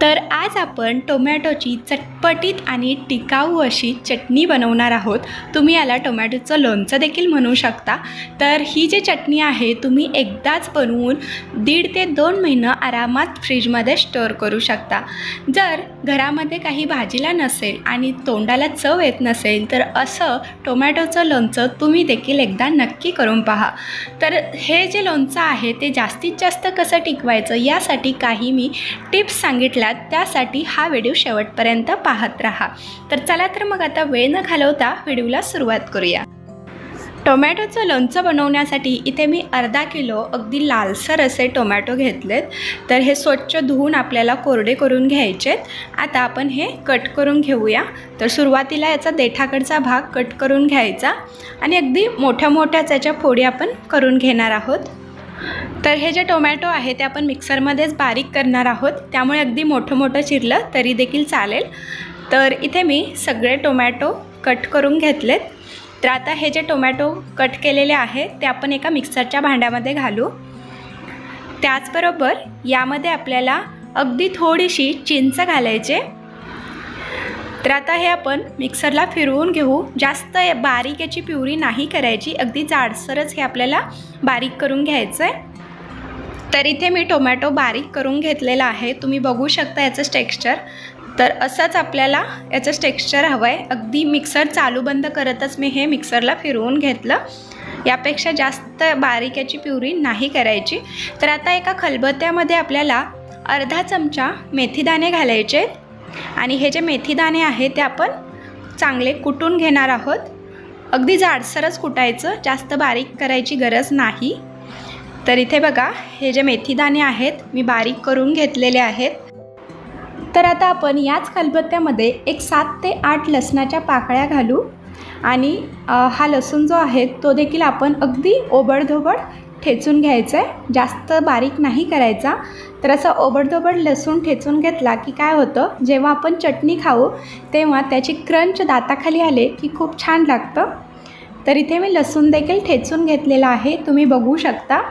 तर आज आपण टोमॅटोची चटपटीत आणि टिकाऊ अशी चटणी बनवणार आहोत। तुम्ही याला टोमॅटोचं लोणचं देखील म्हणू शकता। तर ही जी चटणी आहे तुम्ही एकदाच बनवून 1.5 ते 2 महिने आरामात फ्रीजमध्ये स्टोर करू शकता। जर घरामध्ये काही भाजीला नसेल आणि तोंडाला चव येत नसेल तर असं टोमॅटोचं लोणचं तुम्ही देखील एकदा नक्की करून पहा। तर हे जे लोणचं आहे ते जास्तीत जास्त कसं टिकवायचं यासाठी काही मी टिप्स सांगितल्या, त्यासाठी हा व्हिडिओ शेवटपर्यंत पाहत रहा। तर चला तर मग आता वेळ न घालवता व्हिडिओला सुरुवात करूया। टोमॅटोचं लोणचं बनवण्यासाठी इथे मी अर्धा किलो अगदी लालसर असे टोमॅटो घेतलेत। तर हे स्वच्छ धुवून आपल्याला कोरडे करून घ्यायचेत। आता आपण हे कट करून घेऊया। तर सुरुवातीला याचा देठाकडचा भाग कट करून घ्यायचा आणि अगदी मोठ्या मोठ्या त्याच्या फोडी आपण करून घेणार आहोत। तर हे जे टोमॅटो आहे ते आपण मिक्सरमध्येच बारीक करणार आहोत, त्यामुळे अगदी मोठं चिरलं तरी देखील चालेल। तर इथे मी सगळे टोमॅटो कट करून घेतलेत। तर आता हे जे टोमॅटो कट केलेले आहे ते आपण एका मिक्सरच्या भांड्यामध्ये घालू। त्याचबरोबर यामध्ये आपल्याला अगदी थोडीशी चिंच घालायचे। तर आता हे आपण मिक्सरला फिरवून घेऊ। जास्त बारीक याची प्युरी नाही करायची, अगदी जाडसरच हे आपल्याला बारीक करून घ्यायचं आहे। तर इथे मी टोमॅटो बारीक करून घेतलेला आहे, तुम्ही बघू शकता याचं टेक्स्चर। तर असंच आपल्याला याचं टेक्स्चर हवं आहे। अगदी मिक्सर चालू बंद करतच मी हे मिक्सरला फिरवून घेतलं, यापेक्षा जास्त बारीक याची प्युरी नाही करायची। तर आता एका खलबत्त्यामध्ये आपल्याला अर्धा चमचा मेथीदाणे घालायचे आणि हे जे मेथीदाणे आहे ते आपण चांगले कुटून घेणार आहोत। अगदी जाडसरच कुटायचं, जास्त बारीक करायची गरज नाही। तर इथे बघा हे जे मेथीदाणे आहेत मी बारीक करून घेतलेले आहेत। तर आता आपण याच खलबत्त्यामध्ये एक 7 ते 8 लसणाच्या पाकळ्या घालू आणि हा लसूण जो आहे तो देखील आपण अगदी ओबडधोबड ठेचून घ्यायचं आहे, जास्त बारीक नाही करायचा। तर असं ओबडधोबड लसूण ठेचून घेतला की काय होतं, जेव्हा आपण चटणी खाऊ तेव्हा त्याची क्रंच दाताखाली आले की खूप छान लागतं। तर इथे मी लसूण देखील ठेचून घेतलेला आहे, तुम्ही बघू शकता।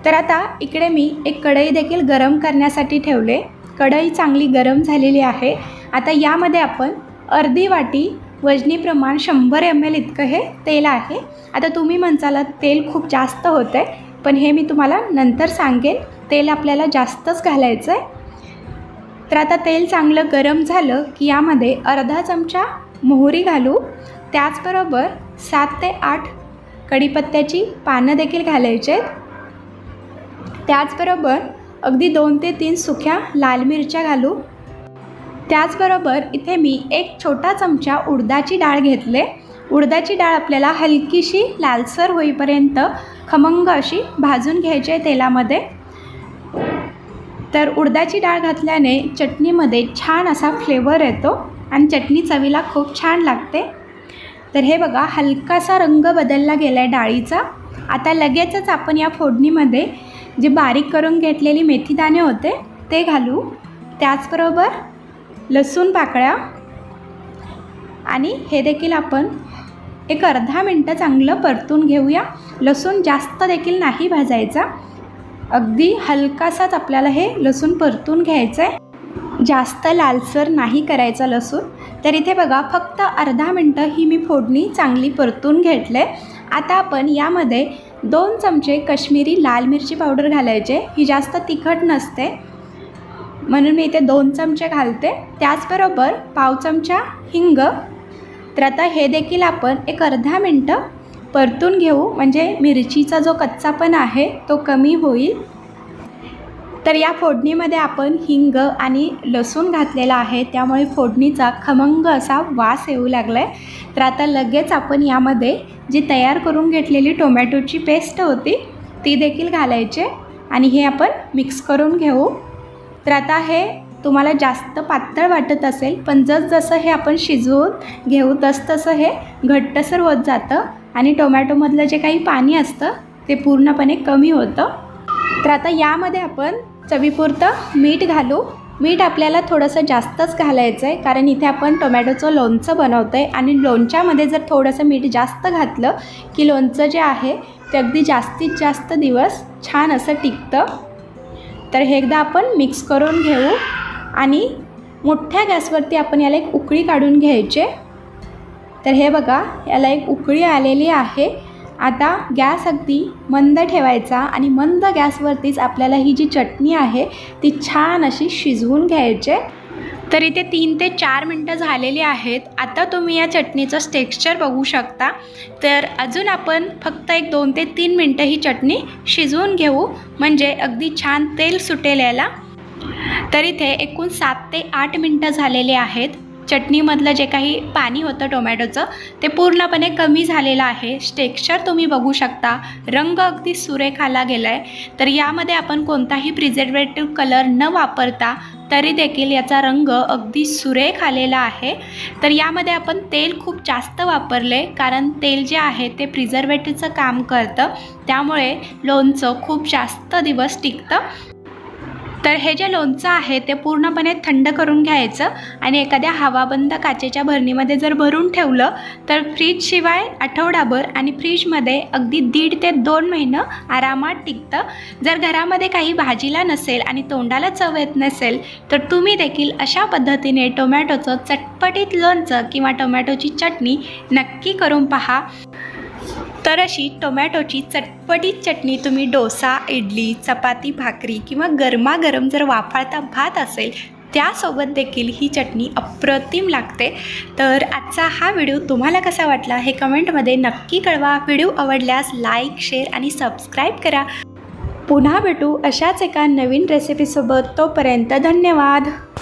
तर आता इकडे मी एक कढई देखील गरम करण्यासाठी ठेवले। कढई चांगली गरम झालेली आहे। आता यामध्ये आपण अर्धी वाटी वजनी प्रमाण 100 ml इतकं हे तेल आहे। आता तुम्ही म्हणसाल तेल खूप जास्त होतं आहे, पण हे मी तुम्हाला नंतर सांगेन, तेल आपल्याला जास्तच घालायचं आहे। तर आता तेल चांगलं गरम झालं की यामध्ये अर्धा चमचा मोहरी घालू। त्याचबरोबर 7 ते 8 कढीपत्त्याची पानं देखील घालायचे आहेत। त्याचबरोबर अगदी 2 ते 3 सुक्या लाल मिरच्या घालू। त्याचबरोबर इथे मी एक छोटा चमचा उडदाची डाळ घेतले। उडदाची डाळ आपल्याला हलकीशी लालसर होईपर्यंत खमंग अशी भाजून घ्यायची आहे तेलामध्ये। तर उडदाची डाळ घातल्याने चटणीमध्ये छान असा फ्लेवर येतो आणि चटणी चवीला खूप छान लागते। तर हे बघा हलकासा रंग बदलला गेला आहे डाळीचा। आता लगेचच आपण या फोडणीमध्ये जे बारीक करून घेतलेली मेथीदाणे होते ते घालू। त्याचबरोबर लसूण पाकळ्या आणि हे देखील आपण एक अर्धा मिनटं चांगलं परतून घेऊया। लसूण जास्त देखील नाही भाजायचा, अगदी हलकासाच आपल्याला हे लसूण परतून घ्यायचं आहे, जास्त लालसर नाही करायचा लसूण। तर इथे बघा फक्त अर्धा मिनटं ही मी फोडणी चांगली परतून घेतले। आता आपण यामध्ये 2 चमचे काश्मीरी लाल मिरची पावडर घालायचे, ही जास्त तिखट नसते म्हणून मी इथे 2 चमचे घालते। त्याचबरोबर पाव चमचा हिंग। तर आता हे देखील आपण एक अर्धा मिनटं परतून घेऊ, म्हणजे मिरचीचा जो कच्चापणा आहे तो कमी होईल। तर या फोडणीमध्ये आपण हिंग आणि लसूण घातलेला आहे, त्यामुळे फोडणीचा खमंग असा वास येऊ लागला आहे। तर आता लगेच आपण यामध्ये जी तयार करून घेतलेली टोमॅटोची पेस्ट होती ती देखील घालायचे आणि हे आपण मिक्स करून घेऊ। तर आता हे तुम्हाला जास्त पातळ वाटत असेल, पण जसं हे आपण शिजवून घेऊ तसं हे घट्टसर होत जातं आणि टोमॅटोमधलं जे काही पाणी असतं ते पूर्णपणे कमी होतं। तर आता यामध्ये आपण चवीपुरतं मीठ घालू। मीठ आपल्याला थोडंसं जास्तच घालायचं आहे, कारण इथे आपण टोमॅटोचं लोणचं बनवतो आहे आणि लोणच्यामध्ये जर थोडंसं मीठ जास्त घातलं की लोणचं जे आहे ते अगदी जास्तीत जास्त दिवस छान असं टिकतं। तर हे एकदा आपण मिक्स करून घेऊ। आणि मोठ्या गॅसवरती आपण याला एक उकळी काढून घ्यायचे। तर हे बघा, याला एक उकळी आलेली आहे। आता गॅस अगदी मंद ठेवायचा आणि मंद गॅसवरतीच आपल्याला ही जी चटणी आहे ती छान अशी शिजवून घ्यायची। तर इथे 3 ते 4 मिनटं झालेली आहेत। आता तुम्ही या चटणीचं टेक्स्चर बघू शकता। तर अजून आपण फक्त 2 ते 3 मिनटं ही चटणी शिजवून घेऊ, म्हणजे अगदी छान तेल सुटेल याला। तर इथे एकूण 7 ते 8 मिनटं झालेले आहेत। चटणीमधलं जे काही पाणी होतं टोमॅटोचं ते पूर्णपणे कमी झालेलं आहे। टेक्स्चर तुम्ही बघू शकता, रंग अगदी सुरेख आला गेला आहे। तर यामध्ये आपण कोणताही प्रिझर्वेटिव्ह कलर न वापरता तरी देखील याचा रंग अगदी सुरेख आलेला आहे। तर यामध्ये आपण तेल खूप जास्त वापरले, कारण तेल जे आहे ते प्रिझर्वेटिव्हचं काम करतं, त्यामुळे लोणचं खूप जास्त दिवस टिकतं। तर हे जे लोणचं आहे ते पूर्णपणे थंड करून घ्यायचं आणि एखाद्या हवाबंद काचेच्या भरणीमध्ये जर भरून ठेवलं तर फ्रीजशिवाय आठवडाभर आणि फ्रीजमध्ये अगदी 1.5 ते 2 महिने आरामात टिकतं। जर घरामध्ये काही भाजीला नसेल आणि तोंडाला चव येत नसेल तर तुम्ही देखील अशा पद्धतीने टोमॅटोचं चटपटीत लोणचं किंवा टोमॅटोची चटणी नक्की करून पहा। तर अशी टोमॅटोची चटपटीत चटणी तुम्ही डोसा, इडली, चपाती, भाकरी किंवा गरमागरम जर वाफाळता भात असेल त्यासोबत देखील ही चटणी अप्रतिम लागते। तर आजचा हा व्हिडिओ तुम्हाला कसा वाटला हे कमेंटमध्ये नक्की कळवा। व्हिडिओ आवडल्यास लाईक, शेअर आणि सबस्क्राईब करा। पुन्हा भेटू अशाच एका नवीन रेसिपीसोबत। तोपर्यंत धन्यवाद।